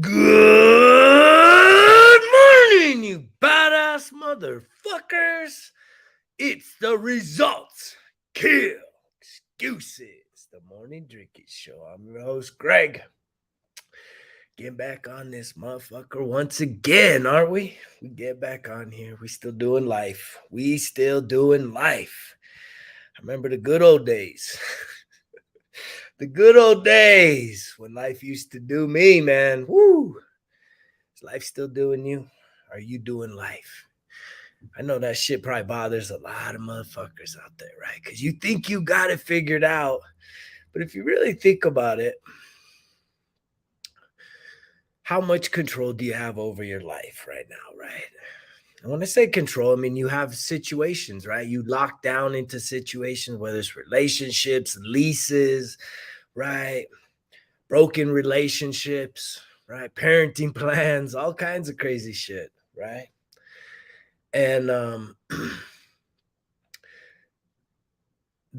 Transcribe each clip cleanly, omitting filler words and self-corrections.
Good morning, you badass motherfuckers. It's the results kill excuses. The morning drinking show. I'm your host, Greg. Getting back on this motherfucker once again, aren't we? We get back on here. We still doing life. We still doing life. I remember the good old days. The good old days when life used to do me, man. Woo! Is life still doing you? Are you doing life? I know that shit probably bothers a lot of motherfuckers out there, right? Because you think you got it figured out. But if you really think about it, how much control do you have over your life right now, right? And when I say control, I mean you have situations, right? You lock down into situations, whether it's relationships, leases, right? Broken relationships, right? Parenting plans, all kinds of crazy shit, right? And the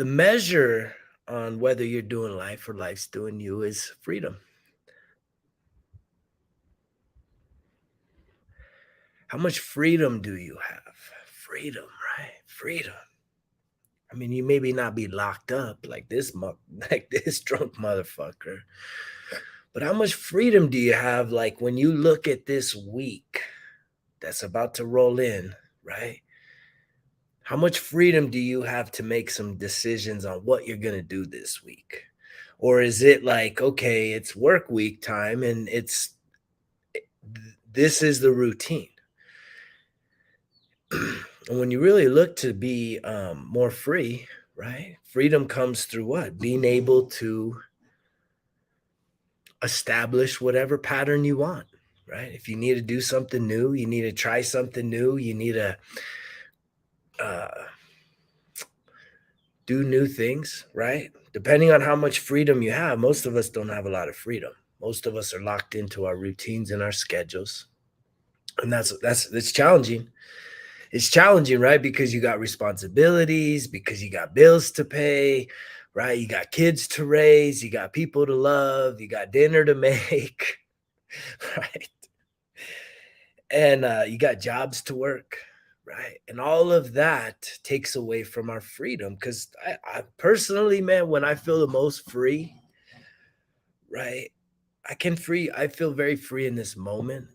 measure on whether you're doing life or life's doing you is freedom. How much freedom do you have? Freedom, right? Freedom. I mean, you maybe not be locked up like this like this drunk motherfucker. But how much freedom do you have like when you look at this week that's about to roll in, right? How much freedom do you have to make some decisions on what you're going to do this week? Or is it like, okay, it's work week time and this is the routine? And when you really look to be more free, right? Freedom comes through what? Being able to establish whatever pattern you want, right? If you need to do something new, you need to try something new, you need to uh, do new things, right? Depending on how much freedom you have, most of us don't have a lot of freedom. Most of us are locked into our routines and our schedules. And that's challenging. It's challenging, right? Because you got responsibilities, because you got bills to pay, right? You got kids to raise, you got people to love, you got dinner to make, right? And you got jobs to work, right? And all of that takes away from our freedom. Because I personally, man, when I feel the most free, right? I feel very free in this moment.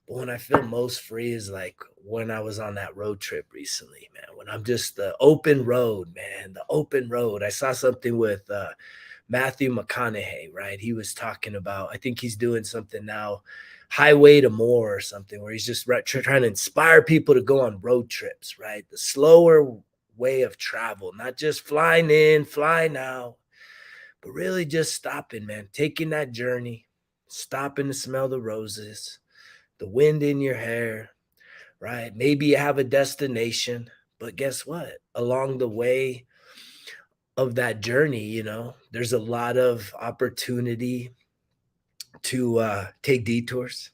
But when I feel most free is like when I was on that road trip recently, man. When I'm just the open road, man, the open road. I saw something with Matthew McConaughey, right? He was talking about, I think he's doing something now, Highway to More or something, where he's just trying to inspire people to go on road trips, right? The slower way of travel, not just flying in, flying out, but really just stopping, man, taking that journey, stopping to smell the roses, the wind in your hair, right? Maybe you have a destination, but guess what? Along the way of that journey, there's a lot of opportunity to take detours,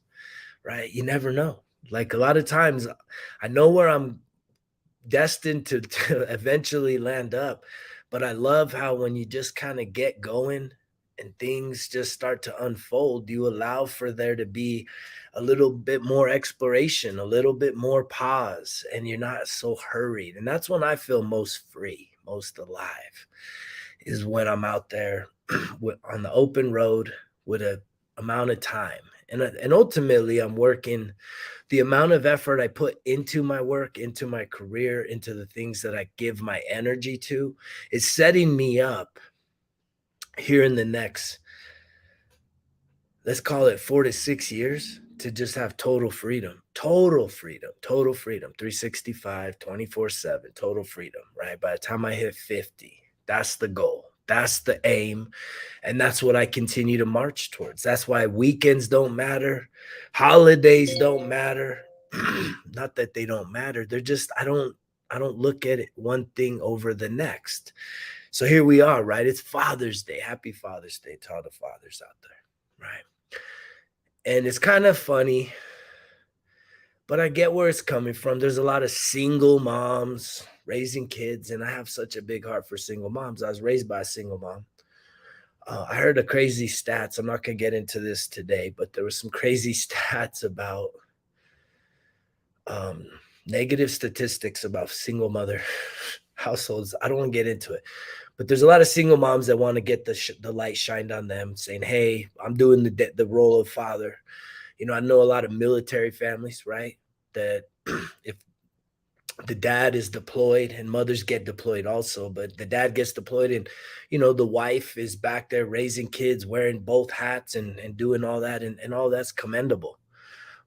right? You never know. Like a lot of times, I know where I'm destined to eventually land up. But I love how when you just kind of get going and things just start to unfold, you allow for there to be a little bit more exploration, a little bit more pause, and you're not so hurried. And that's when I feel most free, most alive, is when I'm out there on the open road with a amount of time. And ultimately, I'm working the amount of effort I put into my work, into my career, into the things that I give my energy to is setting me up here in the next, let's call it 4 to 6 years, to just have total freedom, 365, 24/7, total freedom, right? By the time I hit 50, that's the goal. That's the aim. And that's what I continue to march towards. That's why weekends don't matter. Holidays don't matter. Not that they don't matter. They're just, I don't look at it one thing over the next. So here we are, right? It's Father's Day. Happy Father's Day to all the fathers out there, right? And it's kind of funny, but I get where it's coming from. There's a lot of single moms raising kids, and I have such a big heart for single moms. I was raised by a single mom. I heard a crazy stats. I'm not gonna get into this today, but there was some crazy stats about um, negative statistics about single mother households. I don't want to get into it, but there's a lot of single moms that want to get the light shined on them, saying, "Hey, I'm doing the role of father." I know a lot of military families, right? That if the dad is deployed and mothers get deployed also, but the dad gets deployed and the wife is back there raising kids, wearing both hats and doing all that, and all that's commendable,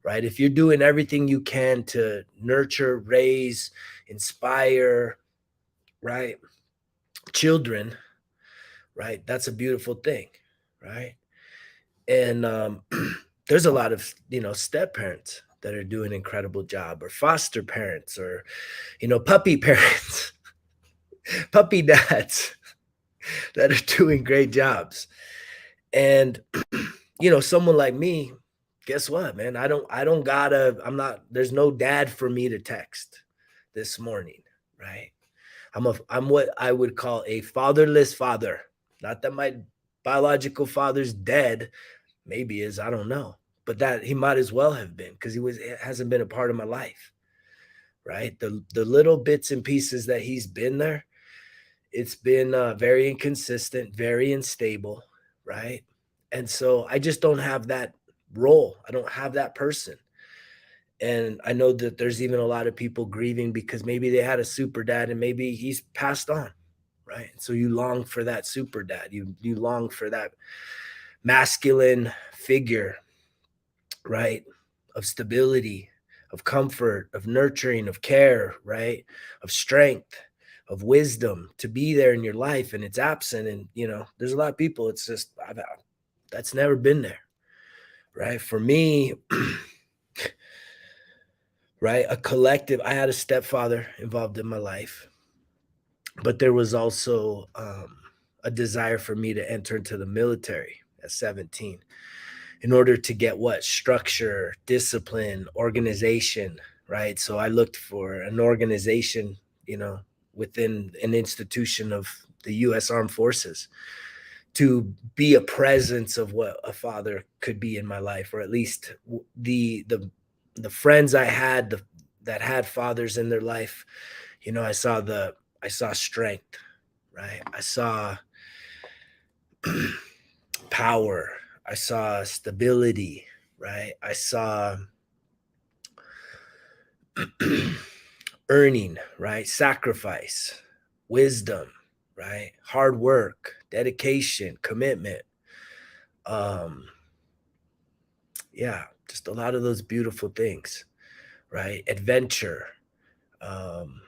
right? If you're doing everything you can to nurture, raise, inspire, right, children, right, that's a beautiful thing, right? And there's a lot of step parents that are doing an incredible job, or foster parents, or puppy parents, puppy dads that are doing great jobs. And someone like me, guess what, man? I don't gotta, there's no dad for me to text this morning, right? I'm what I would call a fatherless father. Not that my biological father's dead, maybe is, I don't know. But that he might as well have been, because it hasn't been a part of my life, right? The little bits and pieces that he's been there, it's been very inconsistent, very unstable, right? And so I just don't have that role. I don't have that person. And I know that there's even a lot of people grieving because maybe they had a super dad and maybe he's passed on, right? So you long for that super dad. You long for that masculine figure, right? Of stability, of comfort, of nurturing, of care, right? Of strength, of wisdom to be there in your life, and it's absent. And there's a lot of people. It's just that's never been there, right? For me, right? A collective. I had a stepfather involved in my life, but there was also a desire for me to enter into the military at 17 in order to get what? Structure, discipline, organization, right? So I looked for an organization, within an institution of the US Armed Forces, to be a presence of what a father could be in my life, or at least the friends I had that had fathers in their life. I saw strength, right? I saw power. I saw stability, right? I saw earning, right? Sacrifice, wisdom, right? Hard work, dedication, commitment. Um, yeah, just a lot of those beautiful things, right? Adventure, um,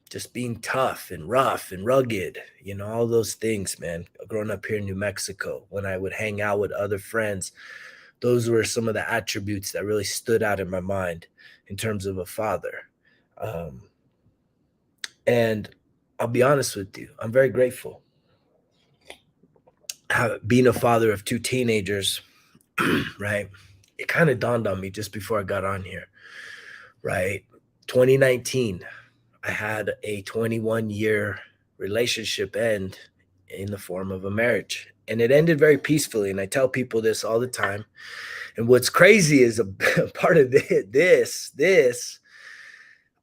just being tough and rough and rugged, all those things, man. Growing up here in New Mexico, when I would hang out with other friends, those were some of the attributes that really stood out in my mind in terms of a father. Um, and I'll be honest with you, I'm very grateful. Being a father of two teenagers, right? It kind of dawned on me just before I got on here, right? 2019, I had a 21-year relationship end in the form of a marriage. And it ended very peacefully. And I tell people this all the time. And what's crazy is a part of this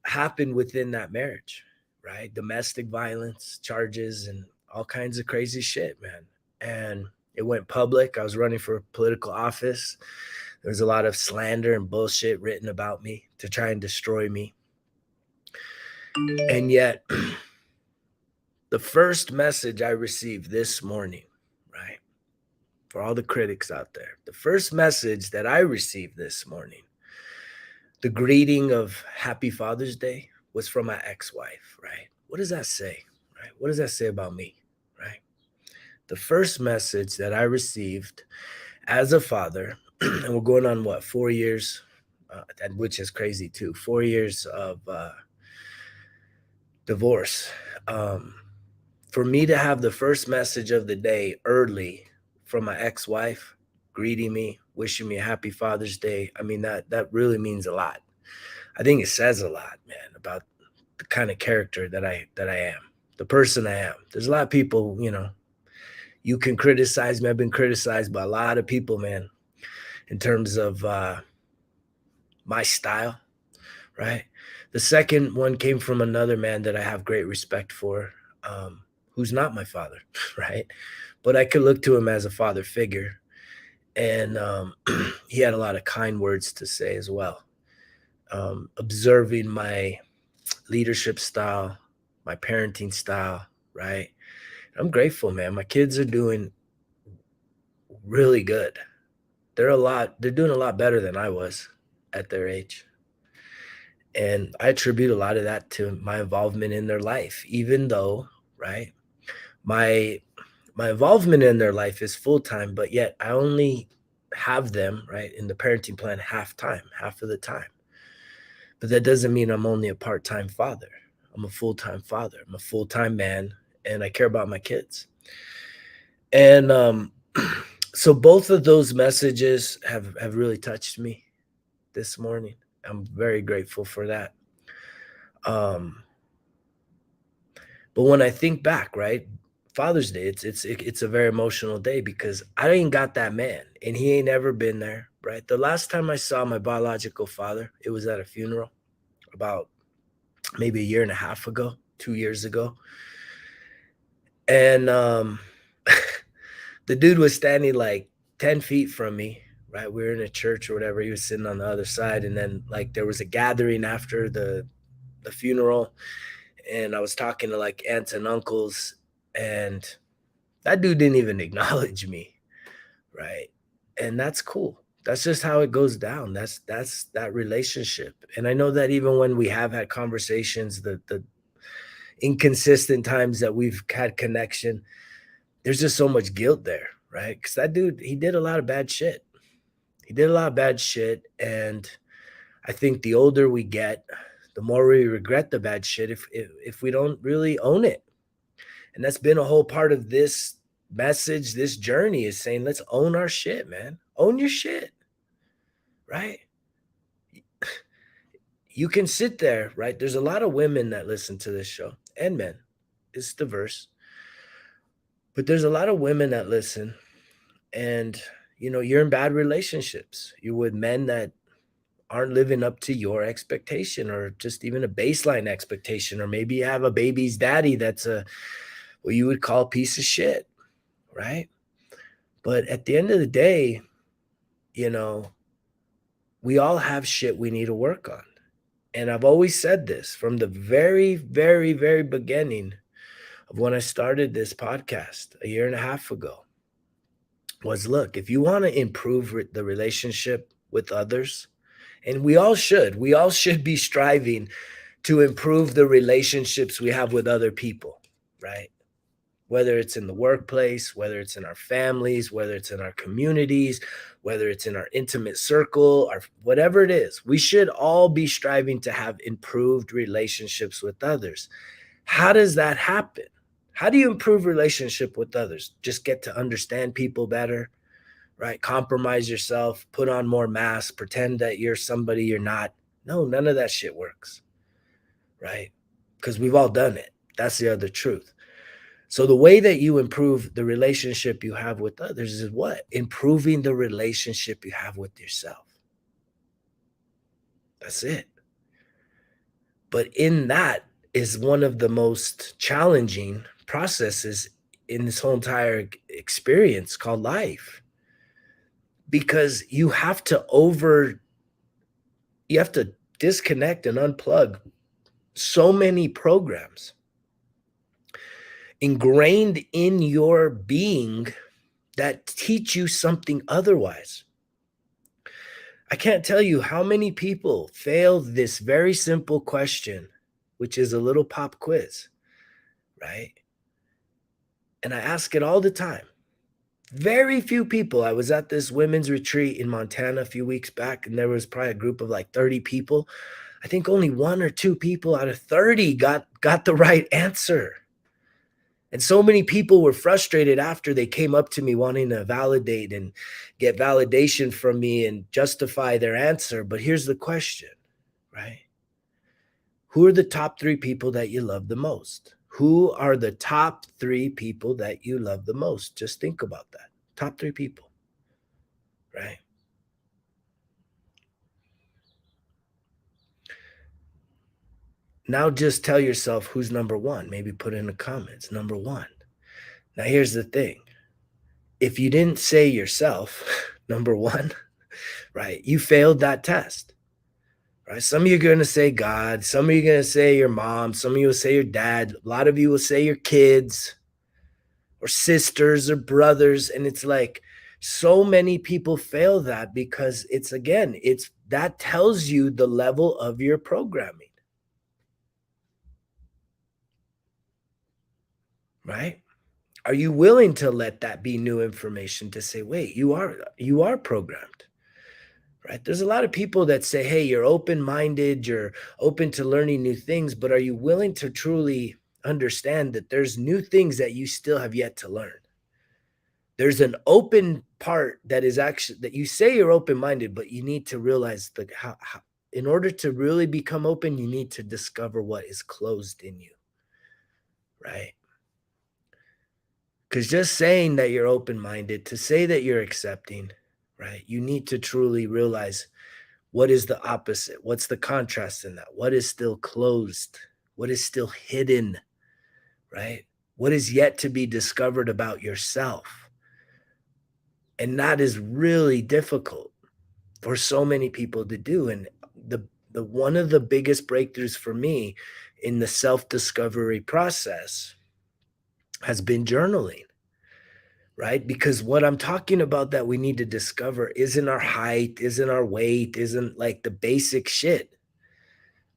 happened within that marriage, right? Domestic violence charges and all kinds of crazy shit, man. And it went public. I was running for political office. There was a lot of slander and bullshit written about me to try and destroy me. And yet, the first message I received this morning, right, for all the critics out there, the first message that I received this morning, the greeting of Happy Father's Day, was from my ex-wife, right? What does that say, right? What does that say about me, right? The first message that I received as a father, and we're going on what, 4 years, which is crazy too, 4 years of divorce. For me to have the first message of the day early from my ex-wife, greeting me, wishing me a happy Father's Day, I mean, that really means a lot. I think it says a lot, man, about the kind of character that I am, the person I am. There's a lot of people, You can criticize me. I've been criticized by a lot of people, man, in terms of my style, right? The second one came from another man that I have great respect for, who's not my father, right? But I could look to him as a father figure. And he had a lot of kind words to say as well. Observing my leadership style, my parenting style, right? I'm grateful, man. My kids are doing really good. They're doing a lot better than I was at their age. And I attribute a lot of that to my involvement in their life, even though, right, my my involvement in their life is full time, but yet I only have them, right, in the parenting plan half time, half of the time. But that doesn't mean I'm only a part-time father. I'm a full-time father. I'm a full-time man, and I care about my kids. And so both of those messages have really touched me this morning. I'm very grateful for that. Um, but when I think back, right, Father's Day, it's a very emotional day because I ain't got that man, and he ain't ever been there, right? The last time I saw my biological father, it was at a funeral about maybe a year and a half ago, 2 years ago, and the dude was standing like 10 feet from me. Right, we were in a church or whatever. He was sitting on the other side, and then like there was a gathering after the funeral, and I was talking to like aunts and uncles, and that dude didn't even acknowledge me, right? And that's cool. That's just how it goes down. That's that relationship. And I know that even when we have had conversations, the inconsistent times that we've had connection, there's just so much guilt there, right? Because that dude, he did a lot of bad shit. He did a lot of bad shit, and I think the older we get, the more we regret the bad shit if we don't really own it. And that's been a whole part of this message, this journey is saying, let's own our shit, man. Own your shit, right? You can sit there, right? There's a lot of women that listen to this show and men. It's diverse. But there's a lot of women that listen, and you're in bad relationships. You're with men that aren't living up to your expectation or just even a baseline expectation, or maybe you have a baby's daddy that's a what you would call a piece of shit, right? But at the end of the day, you know, we all have shit we need to work on. And I've always said this from the very, very, very beginning of when I started this podcast a year and a half ago was, look, if you want to improve the relationship with others, and we all should be striving to improve the relationships we have with other people, right? Whether it's in the workplace, whether it's in our families, whether it's in our communities, whether it's in our intimate circle, or whatever it is, we should all be striving to have improved relationships with others. How does that happen? How do you improve relationship with others? Just get to understand people better, right? Compromise yourself, put on more masks, pretend that you're somebody you're not. No, none of that shit works, right? Because we've all done it. That's the other truth. So the way that you improve the relationship you have with others is what? Improving the relationship you have with yourself. That's it. But in that is one of the most challenging processes in this whole entire experience called life. Because you have to disconnect and unplug so many programs ingrained in your being that teach you something otherwise. I can't tell you how many people fail this very simple question, which is a little pop quiz, right? And I ask it all the time. Very few people. I was at this women's retreat in Montana a few weeks back, and there was probably a group of like 30 people. I think only 1 or 2 people out of 30 got the right answer. And so many people were frustrated after they came up to me wanting to validate and get validation from me and justify their answer. But here's the question, right? Who are the top 3 people that you love the most? Who are the top 3 people that you love the most? Just think about that. Top 3 people, right? Now just tell yourself who's number 1. Maybe put in the comments, number 1. Now here's the thing. If you didn't say yourself, number 1, right, you failed that test, right? Some of you are gonna say God, some of you are gonna say your mom, some of you will say your dad, a lot of you will say your kids or sisters or brothers, and it's like so many people fail that because it's again, it's that tells you the level of your programming, right? Are you willing to let that be new information to say, "Wait, you are programmed," right? There's a lot of people that say, "Hey, you're open-minded, you're open to learning new things," but are you willing to truly understand that there's new things that you still have yet to learn? There's an open part that is actually that you say you're open-minded, but you need to realize the how in order to really become open, you need to discover what is closed in you, right? Because just saying that you're open-minded, to say that you're accepting, right? You need to truly realize what is the opposite? What's the contrast in that? What is still closed? What is still hidden, right? What is yet to be discovered about yourself? And that is really difficult for so many people to do. And the one of the biggest breakthroughs for me in the self-discovery process has been journaling, right? Because what I'm talking about that we need to discover isn't our height, isn't our weight, isn't like the basic shit,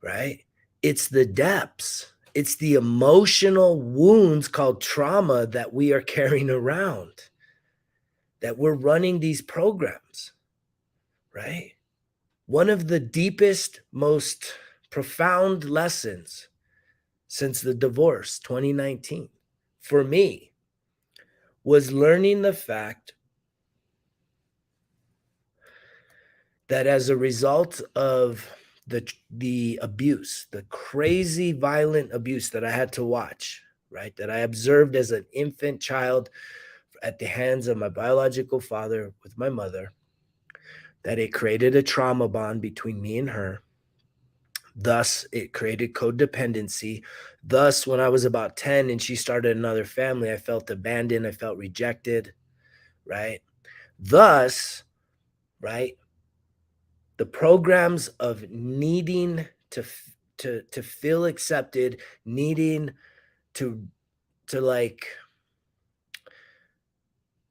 right? It's the depths. It's the emotional wounds called trauma that we are carrying around, that we're running these programs, right? One of the deepest, most profound lessons since the divorce, 2019, for me, was learning the fact that as a result of the abuse, the crazy violent abuse that I had to watch, right? That I observed as an infant child at the hands of my biological father with my mother, that it created a trauma bond between me and her. Thus, it created codependency. Thus, when I was about 10 and she started another family, I felt abandoned, I felt rejected, right? Thus, right, the programs of needing to feel accepted, needing to to like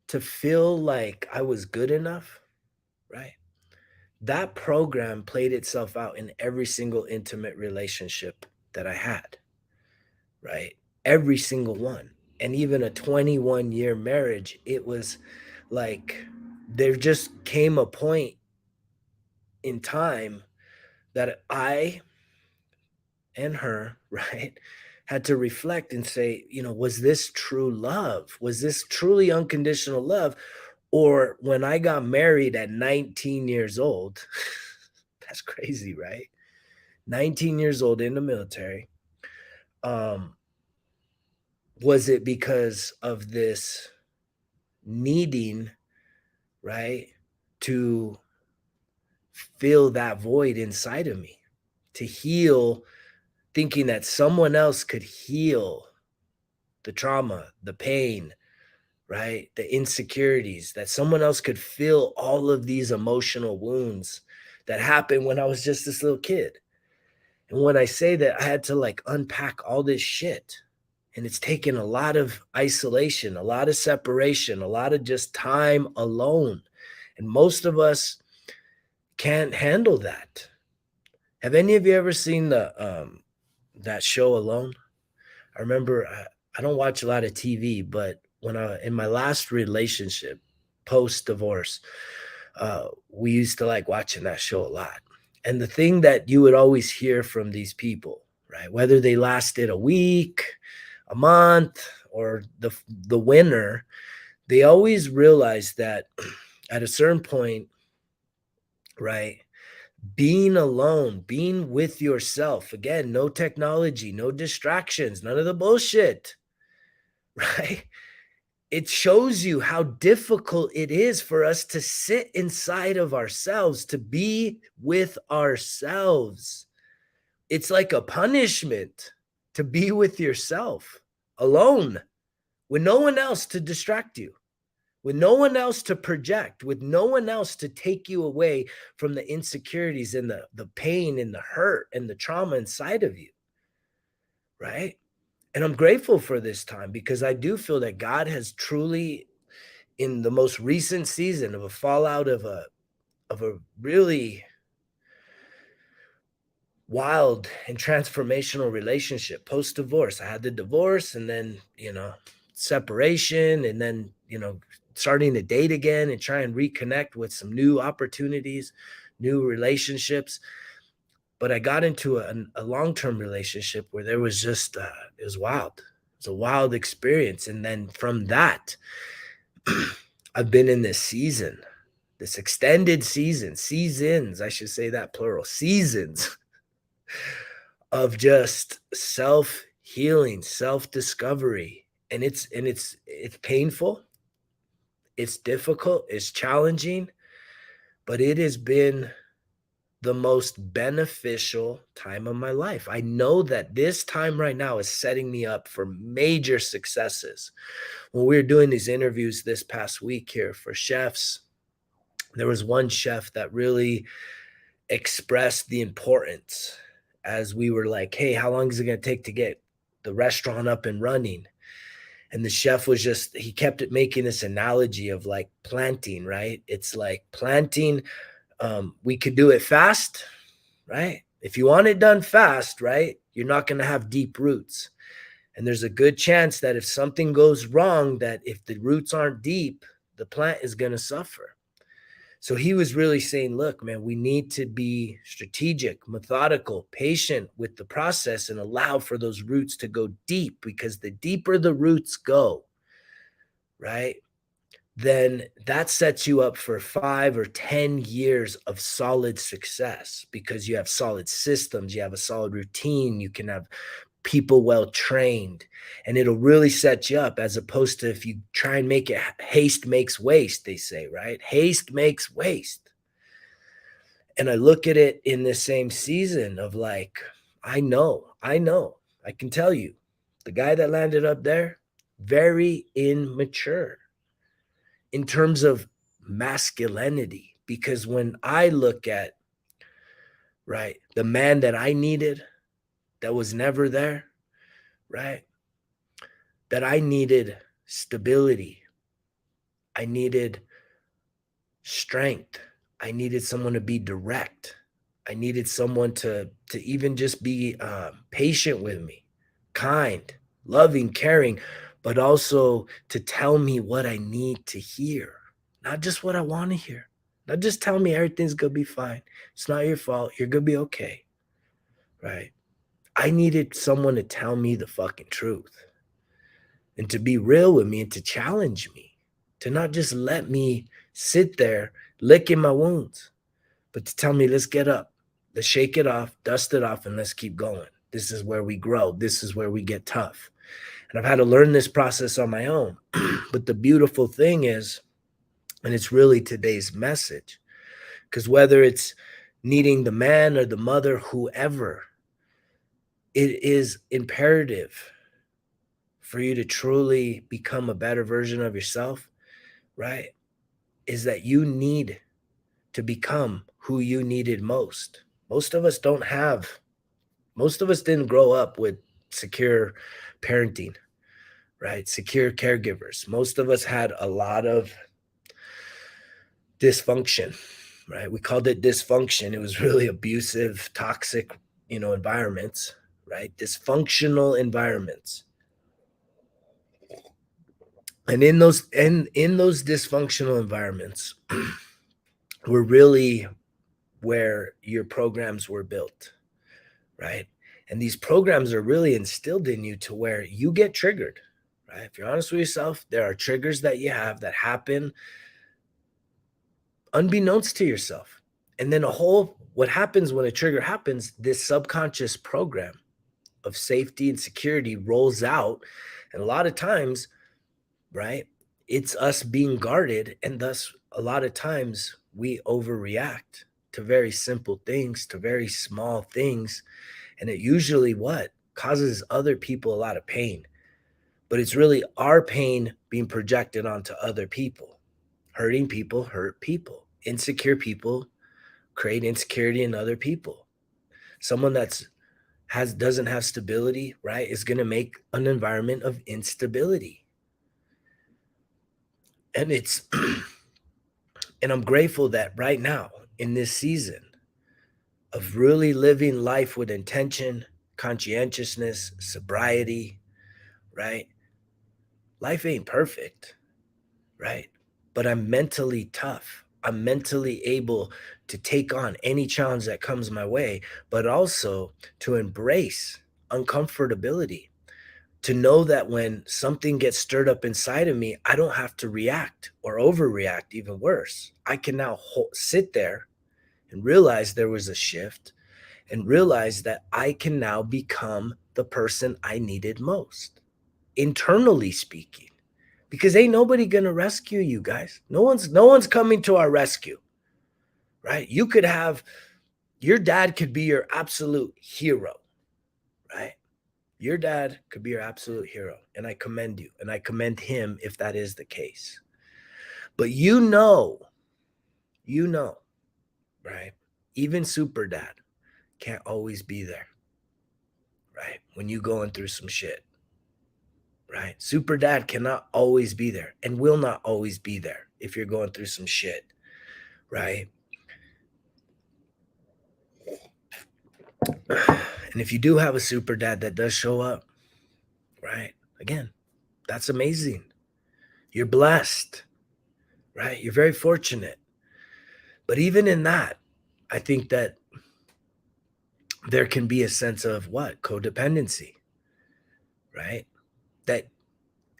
to feel like I was good enough, right? That program played itself out in every single intimate relationship that I had, right? Every single one. And even a 21-year marriage, it was like there just came a point in time that I and her, right, had to reflect and say, was this true love? Was this truly unconditional love? Or when I got married at 19 years old, that's crazy, right? 19 years old in the military. Um, was it because of this needing, right, to fill that void inside of me, to heal, thinking that someone else could heal the trauma, the pain, right? The insecurities, that someone else could fill all of these emotional wounds that happened when I was just this little kid. And when I say that, I had to like unpack all this shit. And it's taken a lot of isolation, a lot of separation, a lot of just time alone. And most of us can't handle that. Have any of you ever seen the that show Alone? I remember I don't watch a lot of TV, but when I in my last relationship, post divorce, we used to like watching that show a lot. And the thing that you would always hear from these people, right, whether they lasted a week, a month, or the winner, they always realized that at a certain point, right, being alone, being with yourself. Again, no technology, no distractions, none of the bullshit, right? It shows you how difficult it is for us to sit inside of ourselves, to be with ourselves. It's like a punishment to be with yourself alone with no one else to distract you, with no one else to project, with no one else to take you away from the insecurities and the pain and the hurt and the trauma inside of you, right? And I'm grateful for this time because I do feel that God has truly, in the most recent season of a fallout of a really wild and transformational relationship post divorce. I had the divorce and then, separation and then, starting to date again and try and reconnect with some new opportunities, new relationships. But I got into a long-term relationship where there was just, it was wild. It was a wild experience. And then from that, I've been in this season, this extended seasons, I should say that plural, seasons of just self-healing, self-discovery. And it's painful, it's difficult, it's challenging, but it has been the most beneficial time of my life. I know that this time right now is setting me up for major successes. When we were doing these interviews this past week here for chefs, there was one chef that really expressed the importance as we were like, hey, how long is it going to take to get the restaurant up and running? And the chef was just, he kept it making this analogy of like planting, right? It's like planting, we could do it fast, right? If you want it done fast, right, you're not going to have deep roots. And there's a good chance that if something goes wrong, that if the roots aren't deep, the plant is going to suffer. So he was really saying, look, man, we need to be strategic, methodical, patient with the process and allow for those roots to go deep, because the deeper the roots go, right, then that sets you up for 5 or 10 years of solid success because you have solid systems, you have a solid routine, you can have people well trained, and it'll really set you up, as opposed to if you try and make it, haste makes waste, they say, right? Haste makes waste. And I look at it in the same season of like, I know, I can tell you, the guy that landed up there, very immature in terms of masculinity. Because when I look at, right, the man that I needed that was never there, right, that I needed stability, I needed strength, I needed someone to be direct, I needed someone to even just be patient with me, kind, loving, caring, but also to tell me what I need to hear, not just what I want to hear. Not just tell me everything's gonna be fine. It's not your fault. You're gonna be okay. Right? I needed someone to tell me the fucking truth and to be real with me and to challenge me, to not just let me sit there licking my wounds, but to tell me, let's get up, let's shake it off, dust it off, and let's keep going. This is where we grow. This is where we get tough. And I've had to learn this process on my own. But the beautiful thing is, and it's really today's message, because whether it's needing the man or the mother, whoever, it is imperative for you to truly become a better version of yourself, right? Is that you need to become who you needed most. Most of us didn't grow up with secure parenting, right? Secure caregivers. Most of us had a lot of dysfunction, right? We called it dysfunction. It was really abusive, toxic, environments, right? Dysfunctional environments. And in those dysfunctional environments were really where your programs were built, right? And these programs are really instilled in you to where you get triggered, right? If you're honest with yourself, there are triggers that you have that happen unbeknownst to yourself. And then what happens when a trigger happens, this subconscious program of safety and security rolls out. And a lot of times, right, it's us being guarded. And thus, a lot of times we overreact to very simple things, to very small things. And it usually what causes other people a lot of pain. But it's really our pain being projected onto other people. Hurting people hurt people. Insecure people create insecurity in other people. Someone doesn't have stability, right, is going to make an environment of instability. And it's and I'm grateful that right now in this season of really living life with intention, conscientiousness, sobriety, right? Life ain't perfect, right? But I'm mentally tough. I'm mentally able to take on any challenge that comes my way, but also to embrace uncomfortability, to know that when something gets stirred up inside of me, I don't have to react or overreact, even worse. I can now sit there and realize there was a shift and realize that I can now become the person I needed most, internally speaking, because ain't nobody gonna rescue you guys. No one's coming to our rescue, right? You could have your dad could be your absolute hero, right? Your dad could be your absolute hero, and I commend you, and I commend him if that is the case. But you know, right? Even super dad can't always be there, right? When you going through some shit, right? Super dad cannot always be there and will not always be there if you're going through some shit, right? And if you do have a super dad that does show up, right? Again, that's amazing. You're blessed, right? You're very fortunate. But even in that, I think that there can be a sense of what? Codependency, right? That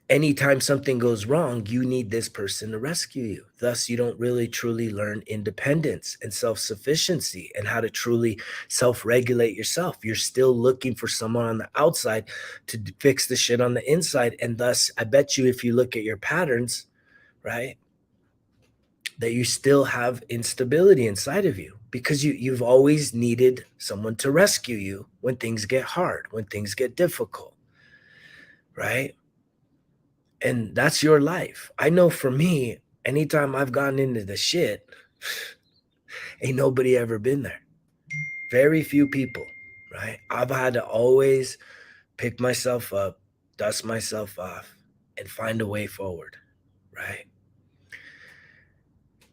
anytime something goes wrong, you need this person to rescue you. Thus, you don't really truly learn independence and self sufficiency and how to truly self regulate yourself. You're still looking for someone on the outside to fix the shit on the inside. And thus, I bet you if you look at your patterns, right, that you still have instability inside of you because you've always needed someone to rescue you when things get hard, when things get difficult, right? And that's your life. I know for me, anytime I've gotten into the shit, ain't nobody ever been there. Very few people, right? I've had to always pick myself up, dust myself off, and find a way forward, right?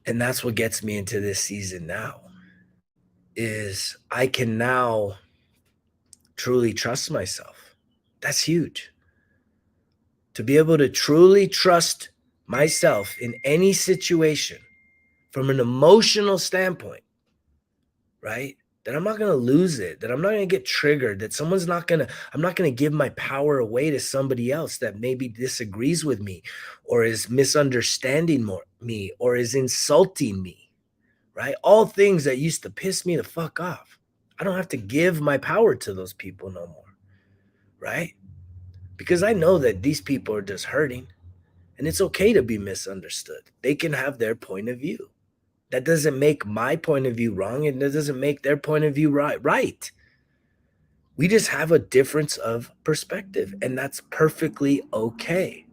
And that's what gets me into this season now is I can now truly trust myself. That's huge. To be able to truly trust myself in any situation from an emotional standpoint, right? That I'm not going to lose it, that I'm not going to get triggered, that I'm not going to give my power away to somebody else that maybe disagrees with me or is misunderstanding me or is insulting me, right? All things that used to piss me the fuck off. I don't have to give my power to those people no more, right? Because I know that these people are just hurting and it's okay to be misunderstood. They can have their point of view. That doesn't make my point of view wrong and that doesn't make their point of view right. We just have a difference of perspective and that's perfectly okay.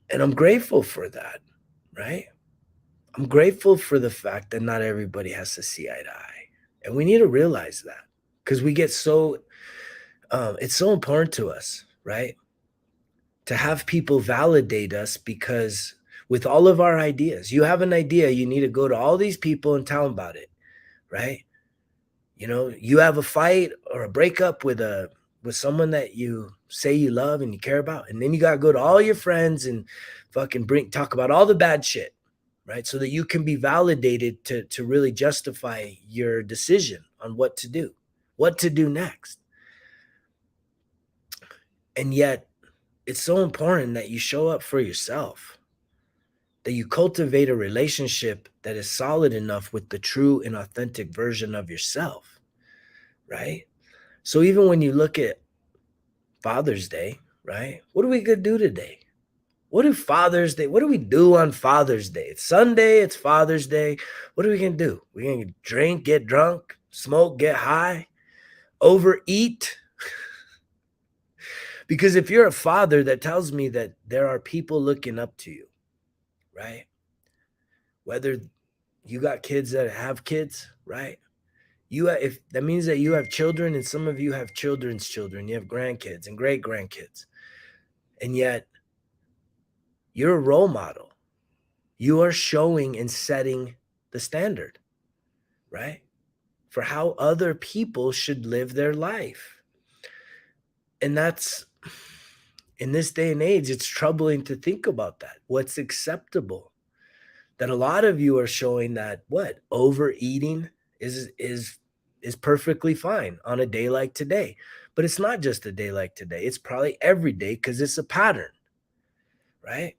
And I'm grateful for that, right? I'm grateful for the fact that not everybody has to see eye to eye. And we need to realize that because we get it's so important to us, right? To have people validate us because with all of our ideas, you have an idea, you need to go to all these people and tell them about it, right? You know, you have a fight or a breakup with someone that you say you love and you care about, and then you gotta go to all your friends and fucking talk about all the bad shit, right? So that you can be validated to really justify your decision on what to do next. And yet, it's so important that you show up for yourself that you cultivate a relationship that is solid enough with the true and authentic version of yourself, right? So even when you look at Father's Day, right? What are we gonna do today? What do we do on Father's Day? It's Sunday, it's Father's Day. What are we gonna do? We gonna drink, get drunk, smoke, get high, overeat? Because if you're a father, that tells me that there are people looking up to you, right? Whether you got kids that have kids, right? If that means that you have children, and some of you have children's children, you have grandkids and great grandkids, and yet you're a role model. You are showing and setting the standard, right? For how other people should live their life. And that's, in this day and age, it's troubling to think about that. What's acceptable? That a lot of you are showing that what overeating is perfectly fine on a day like today. But it's not just a day like today. It's probably every day because it's a pattern, right?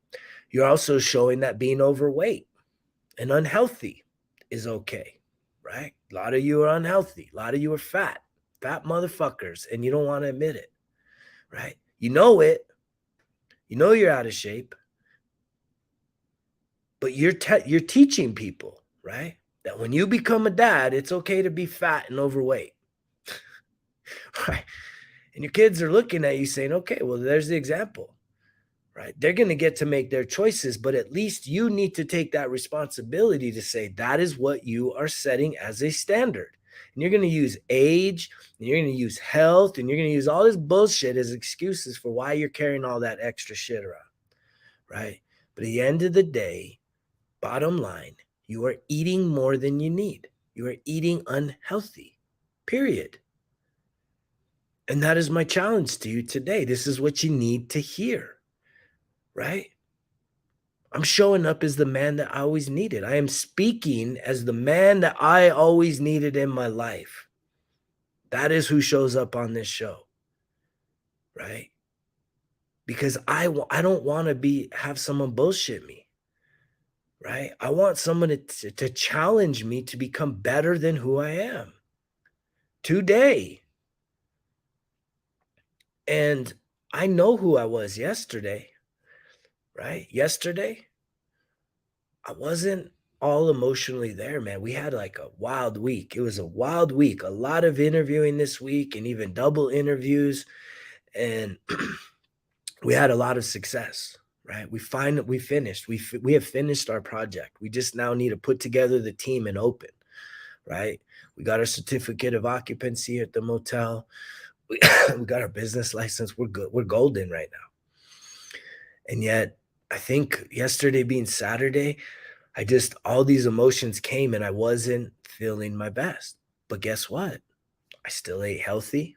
You're also showing that being overweight and unhealthy is okay, right? A lot of you are unhealthy. A lot of you are fat motherfuckers, and you don't want to admit it, right? You know it. You know you're out of shape, but you're teaching people, right? That when you become a dad, it's okay to be fat and overweight, right? And your kids are looking at you saying, okay, well, there's the example, right? They're going to get to make their choices, but at least you need to take that responsibility to say that is what you are setting as a standard. And you're going to use age, and you're going to use health, and you're going to use all this bullshit as excuses for why you're carrying all that extra shit around, right? But at the end of the day, bottom line, you are eating more than you need. You are eating unhealthy, period. And that is my challenge to you today. This is what you need to hear, right? I'm showing up as the man that I always needed. I am speaking as the man that I always needed in my life. That is who shows up on this show, right? Because I don't want to have someone bullshit me, right? I want someone to challenge me to become better than who I am today. And I know who I was yesterday, right? Yesterday, I wasn't all emotionally there, man. We had like a wild week. It was a wild week, a lot of interviewing this week and even double interviews. And we had a lot of success, right? We finished. We have finished our project. We just now need to put together the team and open, right? We got our certificate of occupancy at the motel. We got our business license. We're good. We're golden right now. And yet, I think yesterday being Saturday, all these emotions came and I wasn't feeling my best. But guess what? I still ate healthy.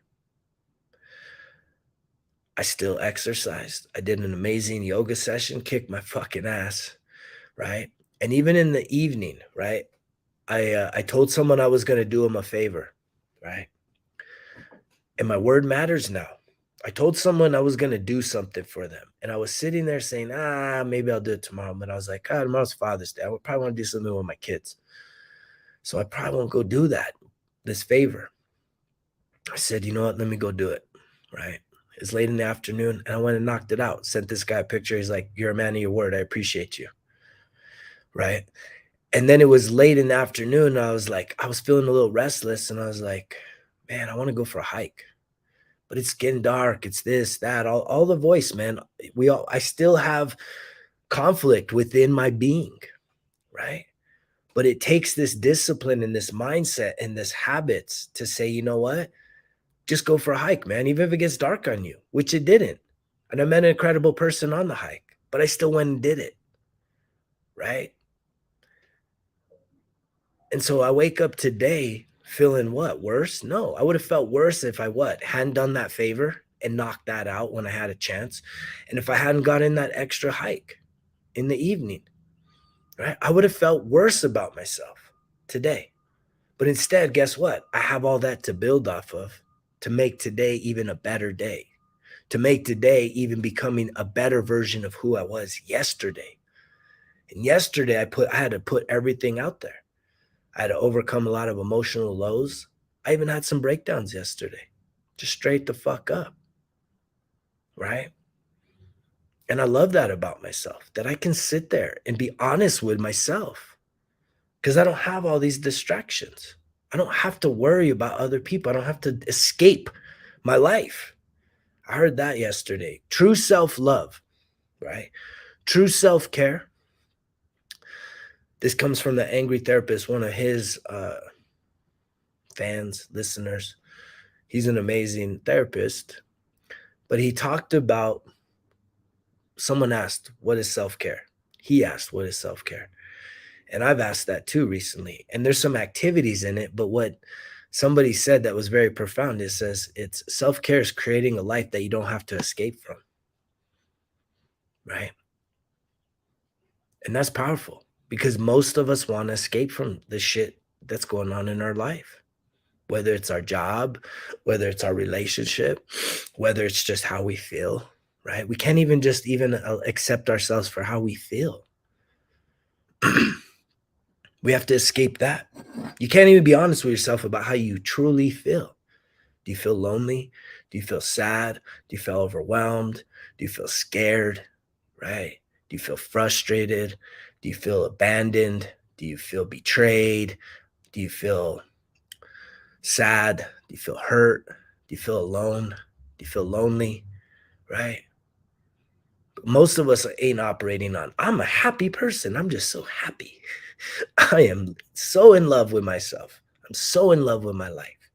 I still exercised. I did an amazing yoga session, kicked my fucking ass, right? And even in the evening, right? I told someone I was going to do them a favor, right? And my word matters now. I told someone I was going to do something for them. And I was sitting there saying, maybe I'll do it tomorrow. But I was like, tomorrow's Father's Day. I would probably want to do something with my kids. So I probably won't go do this favor. I said, you know what? Let me go do it, right? It's late in the afternoon, and I went and knocked it out. Sent this guy a picture. He's like, you're a man of your word. I appreciate you, right? And then it was late in the afternoon. And I was feeling a little restless, and I was like, man, I want to go for a hike. But it's getting dark. It's this, that, all the voice, man. I still have conflict within my being, right? But it takes this discipline and this mindset and this habits to say, you know what? Just go for a hike, man. Even if it gets dark on you, which it didn't. And I met an incredible person on the hike, but I still went and did it, right? And so I wake up today feeling what? Worse? No, I would have felt worse if I hadn't done that favor and knocked that out when I had a chance. And if I hadn't got in that extra hike in the evening, right? I would have felt worse about myself today. But instead, guess what? I have all that to build off of to make today even a better day, to make today even becoming a better version of who I was yesterday. And yesterday I had to put everything out there. I had to overcome a lot of emotional lows. I even had some breakdowns yesterday. Just straight the fuck up, right? And I love that about myself, that I can sit there and be honest with myself because I don't have all these distractions. I don't have to worry about other people. I don't have to escape my life. I heard that yesterday. True self-love, right? True self-care. This comes from the Angry Therapist, one of his fans, listeners. He's an amazing therapist, but he talked about, someone asked, what is self-care? He asked, what is self-care? And I've asked that too recently. And there's some activities in it, but what somebody said that was very profound, it says it's self-care is creating a life that you don't have to escape from, right? And that's powerful because most of us want to escape from the shit that's going on in our life, whether it's our job, whether it's our relationship, whether it's just how we feel, right? We can't even just even accept ourselves for how we feel. We have to escape that. You can't even be honest with yourself about how you truly feel. Do you feel lonely? Do you feel sad? Do you feel overwhelmed? Do you feel scared? Right? Do you feel frustrated? Do you feel abandoned? Do you feel betrayed? Do you feel sad? Do you feel hurt? Do you feel alone? Do you feel lonely? Right? Most of us ain't operating on, I'm a happy person. I'm just so happy. I am so in love with myself. I'm so in love with my life.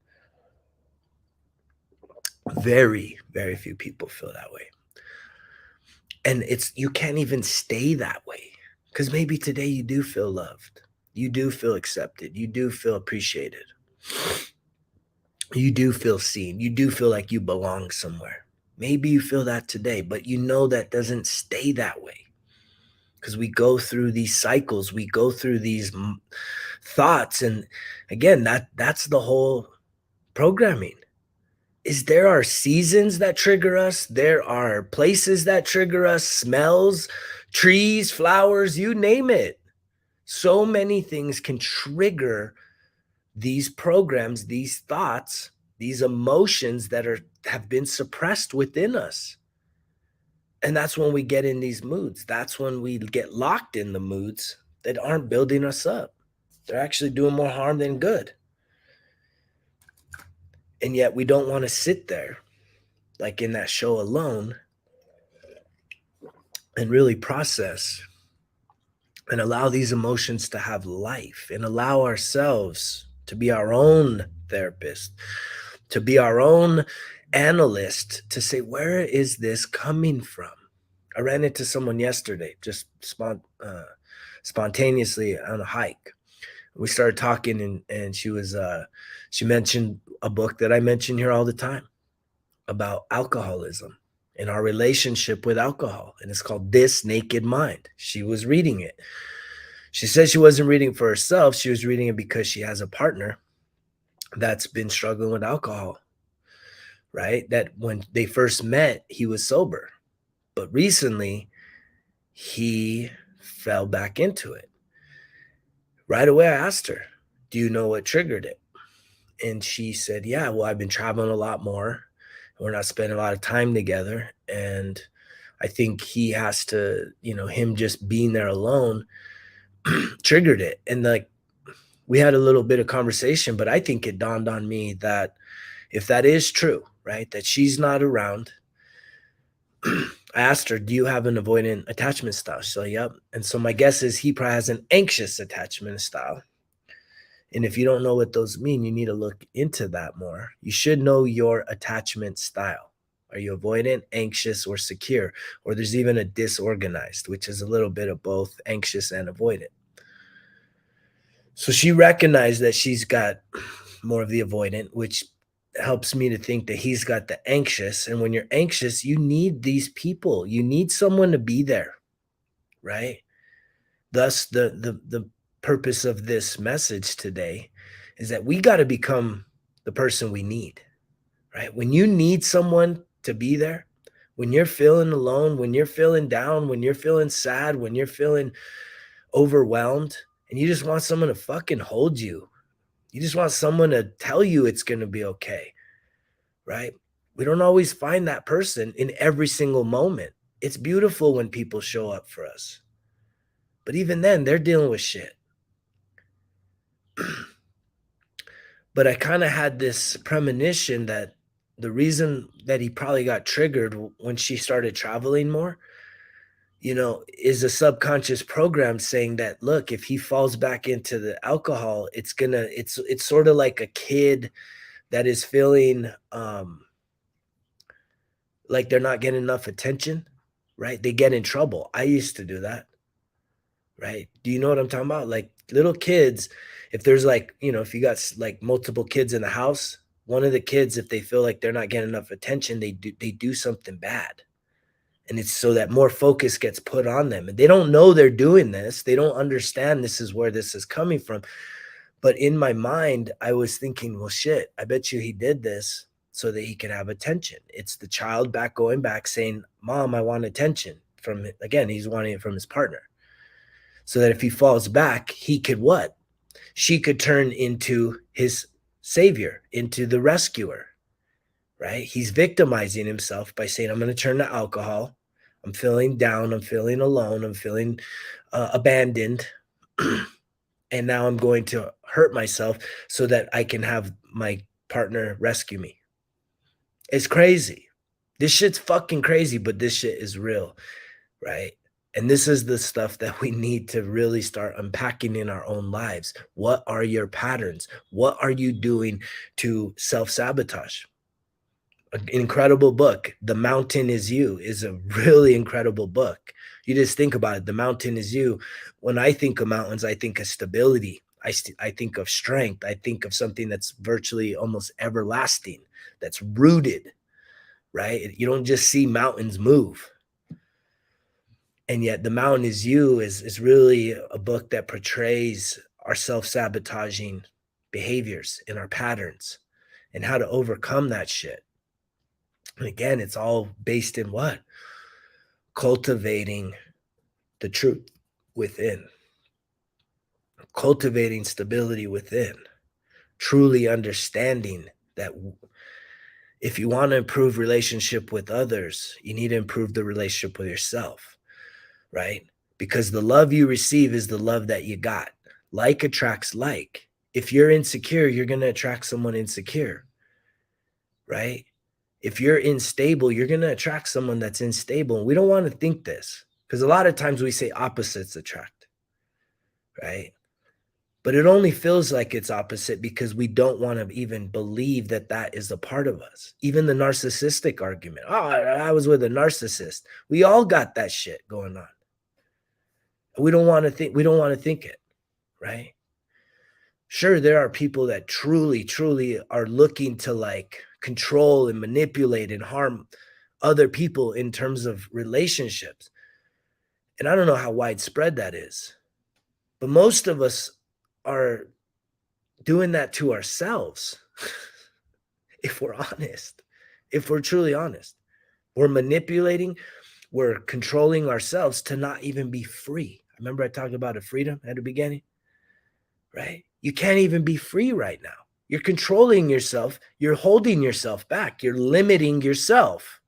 Very, very few people feel that way. And it's, you can't even stay that way because maybe today you do feel loved. You do feel accepted. You do feel appreciated. You do feel seen. You do feel like you belong somewhere. Maybe you feel that today, but you know that doesn't stay that way because we go through these cycles. We go through these thoughts. And again, that's the whole programming. Is there are seasons that trigger us. There are places that trigger us, smells, trees, flowers, you name it. So many things can trigger these programs, these thoughts, these emotions that have been suppressed within us. And that's when we get in these moods. That's when we get locked in the moods that aren't building us up. They're actually doing more harm than good. And yet we don't want to sit there like in that show Alone and really process and allow these emotions to have life and allow ourselves to be our own therapist, to be our own analyst, to say, where is this coming from? I ran into someone yesterday, just spontaneously on a hike. We started talking and she mentioned a book that I mention here all the time about alcoholism and our relationship with alcohol. And it's called This Naked Mind. She was reading it. She said she wasn't reading for herself. She was reading it because she has a partner that's been struggling with alcohol, right? That when they first met, he was sober. But recently, he fell back into it. Right away, I asked her, do you know what triggered it? And she said, yeah, well, I've been traveling a lot more. We're not spending a lot of time together. And I think he has to, him just being there alone triggered it. And like, we had a little bit of conversation, but I think it dawned on me that if that is true, right, that she's not around, I asked her, do you have an avoidant attachment style? She's like, yep. And so my guess is he probably has an anxious attachment style. And if you don't know what those mean, you need to look into that more. You should know your attachment style. Are you avoidant, anxious, or secure? Or there's even a disorganized, which is a little bit of both anxious and avoidant. So she recognized that she's got more of the avoidant, which helps me to think that he's got the anxious. And when you're anxious, you need these people. You need someone to be there, right? Thus, the purpose of this message today is that we got to become the person we need, right? When you need someone to be there, when you're feeling alone, when you're feeling down, when you're feeling sad, when you're feeling overwhelmed, and you just want someone to fucking hold you. You just want someone to tell you it's going to be okay, right? We don't always find that person in every single moment. It's beautiful when people show up for us. But even then, they're dealing with shit. But I kind of had this premonition that the reason that he probably got triggered when she started traveling more, is a subconscious program saying that, look, if he falls back into the alcohol, it's sort of like a kid that is feeling like they're not getting enough attention, right? They get in trouble. I used to do that, right? Do you know what I'm talking about? Like little kids, if there's if you got like multiple kids in the house, one of the kids, if they feel like they're not getting enough attention, they do something bad. And it's so that more focus gets put on them. And they don't know they're doing this. They don't understand this is where this is coming from. But in my mind, I was thinking, well, shit, I bet you he did this so that he can have attention. It's the child going back saying, Mom, I want attention from it. Again, he's wanting it from his partner. So that if he falls back, he could what? She could turn into his savior, into the rescuer, right? He's victimizing himself by saying, I'm going to turn to alcohol. I'm feeling down. I'm feeling alone. I'm feeling abandoned. And now I'm going to hurt myself so that I can have my partner rescue me. It's crazy. This shit's fucking crazy, but this shit is real, right? And this is the stuff that we need to really start unpacking in our own lives. What are your patterns? What are you doing to self-sabotage? An incredible book, The Mountain Is You, is a really incredible book. You just think about it. The mountain is you. When I think of mountains, I think of stability. I think of strength. I think of something that's virtually almost everlasting, that's rooted, right? You don't just see mountains move. And yet The Mountain Is You is really a book that portrays our self-sabotaging behaviors and our patterns and how to overcome that shit. And again, it's all based in what? Cultivating the truth within, cultivating stability within, truly understanding that if you want to improve relationship with others, you need to improve the relationship with yourself, right? Because the love you receive is the love that you got. Like attracts like. If you're insecure, you're going to attract someone insecure, right? If you're unstable, you're going to attract someone that's unstable. And we don't want to think this because a lot of times we say opposites attract, right? But it only feels like it's opposite because we don't want to even believe that that is a part of us. Even the narcissistic argument. Oh, I was with a narcissist. We all got that shit going on. We don't want to think it, right? Sure, there are people that truly, truly are looking to like control and manipulate and harm other people in terms of relationships. And I don't know how widespread that is, but most of us are doing that to ourselves. If we're honest, if we're truly honest, we're manipulating, we're controlling ourselves to not even be free. Remember I talked about a freedom at the beginning, right? You can't even be free right now. You're controlling yourself. You're holding yourself back. You're limiting yourself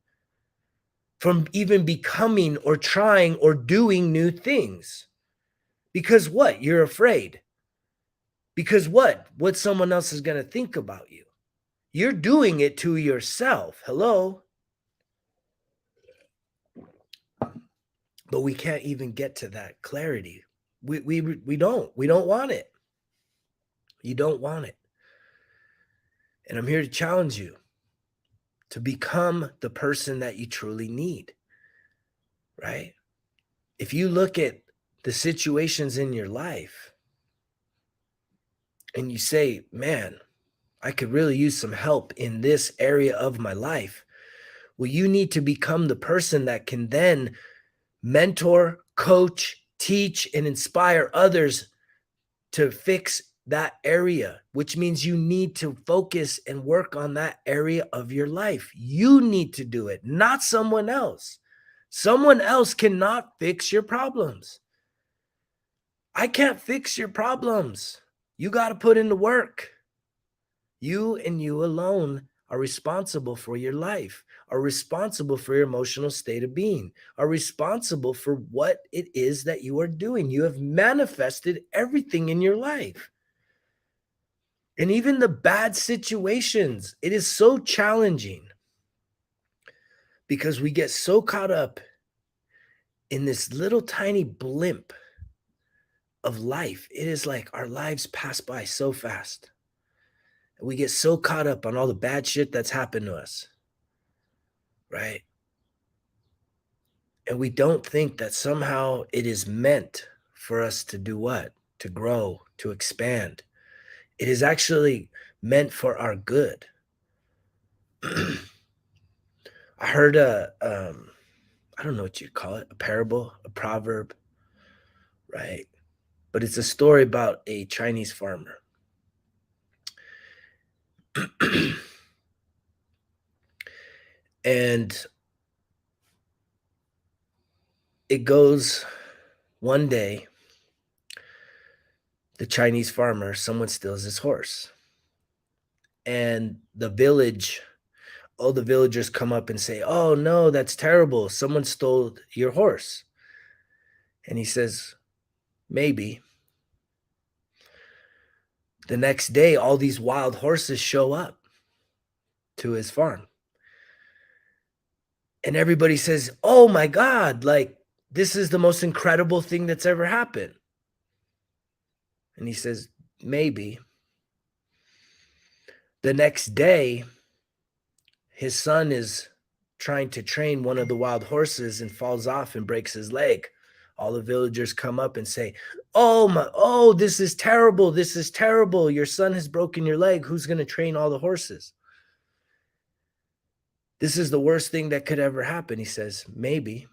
from even becoming or trying or doing new things. Because what? You're afraid. Because what? What someone else is going to think about you. You're doing it to yourself. Hello? But we can't even get to that clarity. We don't want it. You don't want it. And I'm here to challenge you to become the person that you truly need, right? If you look at the situations in your life and you say, man, I could really use some help in this area of my life. Well, you need to become the person that can then mentor, coach, teach, and inspire others to fix that area, which means you need to focus and work on that area of your life. You need to do it, not someone else. Someone else cannot fix your problems. I can't fix your problems. You got to put in the work. You and you alone are responsible for your life, are responsible for your emotional state of being, are responsible for what it is that you are doing. You have manifested everything in your life. And even the bad situations, it is so challenging because we get so caught up in this little tiny blimp of life. It is like our lives pass by so fast. We get so caught up on all the bad shit that's happened to us, right? And we don't think that somehow it is meant for us to do what? To grow, to expand. It is actually meant for our good. I heard I don't know what you call it, a parable, a proverb, right? But it's a story about a Chinese farmer. And it goes one day, the Chinese farmer, someone steals his horse. And all the villagers come up and say, "Oh no, that's terrible. Someone stole your horse." And he says, "Maybe." The next day, all these wild horses show up to his farm. And everybody says, "Oh my God, like this is the most incredible thing that's ever happened." And he says, "Maybe." The next day, his son is trying to train one of the wild horses and falls off and breaks his leg. All the villagers come up and say, "Oh, this is terrible. This is terrible. Your son has broken your leg. Who's going to train all the horses?" "This is the worst thing that could ever happen." He says, "Maybe."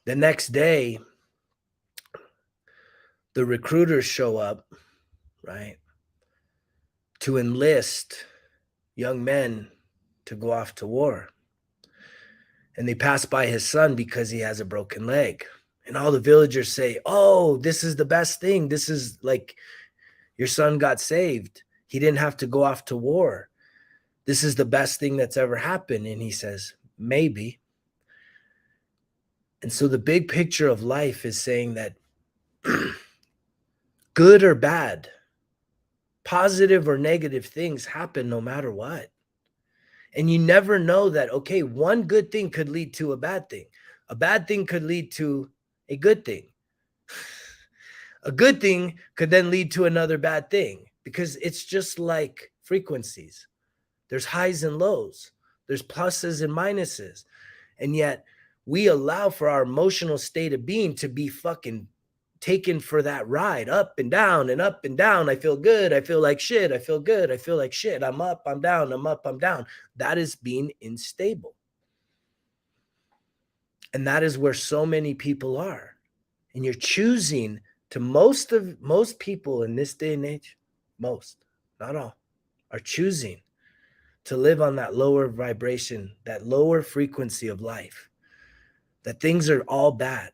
The next day, the recruiters show up, right, to enlist young men to go off to war. And they pass by his son because he has a broken leg. And all the villagers say, "Oh, this is the best thing. This is like your son got saved. He didn't have to go off to war. This is the best thing that's ever happened." And he says, "Maybe." And so the big picture of life is saying that good or bad, positive or negative things happen no matter what. And you never know that, okay, one good thing could lead to a bad thing. A bad thing could lead to a good thing. A good thing could then lead to another bad thing because it's just like frequencies. There's highs and lows. There's pluses and minuses. And yet we allow for our emotional state of being to be fucking taken for that ride up and down and up and down. I feel good. I feel like shit. I feel good. I feel like shit. I'm up, I'm down, I'm up, I'm down. That is being unstable. And that is where so many people are. And you're choosing to most people in this day and age, most, not all, are choosing to live on that lower vibration, that lower frequency of life, that things are all bad.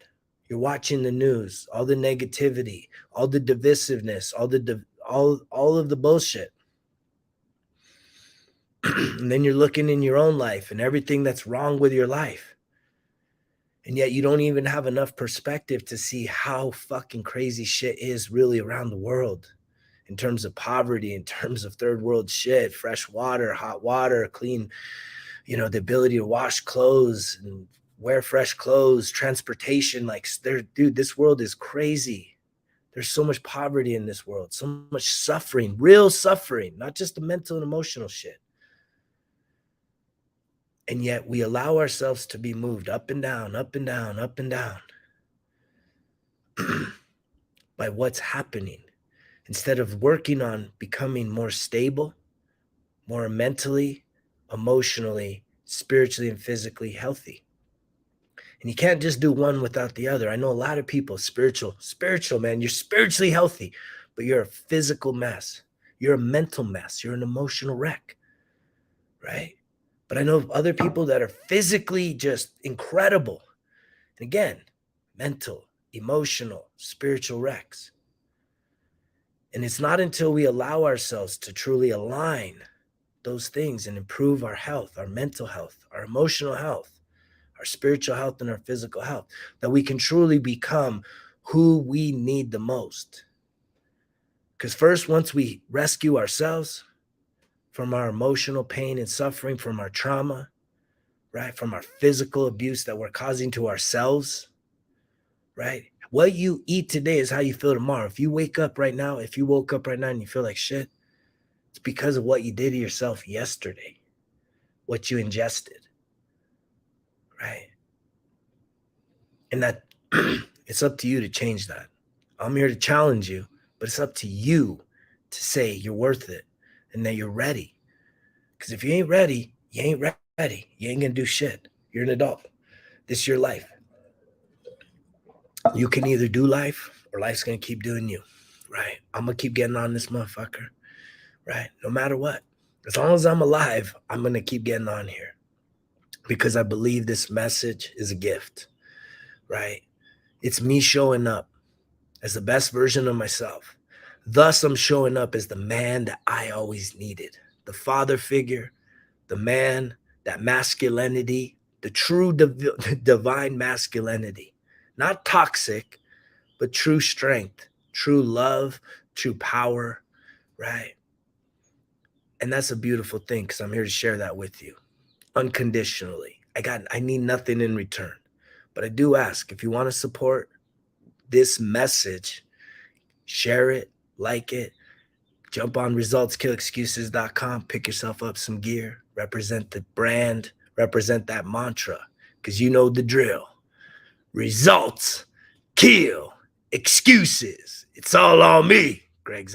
You're watching the news, all the negativity, all the divisiveness, all of the bullshit. And then you're looking in your own life and everything that's wrong with your life. And yet you don't even have enough perspective to see how fucking crazy shit is really around the world in terms of poverty, in terms of third world shit, fresh water, hot water, clean, the ability to wash clothes and wear fresh clothes, transportation. Like, dude, this world is crazy. There's so much poverty in this world, so much suffering, real suffering, not just the mental and emotional shit. And yet we allow ourselves to be moved up and down, up and down, up and down by what's happening instead of working on becoming more stable, more mentally, emotionally, spiritually, and physically healthy. And you can't just do one without the other. I know a lot of people, spiritual, man, you're spiritually healthy, but you're a physical mess. You're a mental mess. You're an emotional wreck, right? But I know other people that are physically just incredible. And again, mental, emotional, spiritual wrecks. And it's not until we allow ourselves to truly align those things and improve our health, our mental health, our emotional health, our spiritual health, and our physical health, that we can truly become who we need the most. Because first, once we rescue ourselves from our emotional pain and suffering, from our trauma, right, from our physical abuse that we're causing to ourselves, right? What you eat today is how you feel tomorrow. If you woke up right now and you feel like shit, it's because of what you did to yourself yesterday, what you ingested, right? And that it's up to you to change that. I'm here to challenge you, but it's up to you to say you're worth it and that you're ready. Because if you ain't ready, you ain't ready. You ain't gonna do shit. You're an adult. This is your life. You can either do life or life's gonna keep doing you, right? I'm gonna keep getting on this motherfucker, right? No matter what. As long as I'm alive, I'm gonna keep getting on here because I believe this message is a gift, right? It's me showing up as the best version of myself. Thus, I'm showing up as the man that I always needed, the father figure, the man, that masculinity, the true divine masculinity, not toxic, but true strength, true love, true power, right? And that's a beautiful thing because I'm here to share that with you unconditionally. I need nothing in return. But I do ask, if you want to support this message, share it, like it, jump on resultskillexcuses.com, pick yourself up some gear, represent the brand, represent that mantra, because you know the drill. Results kill excuses. It's all on me. Greg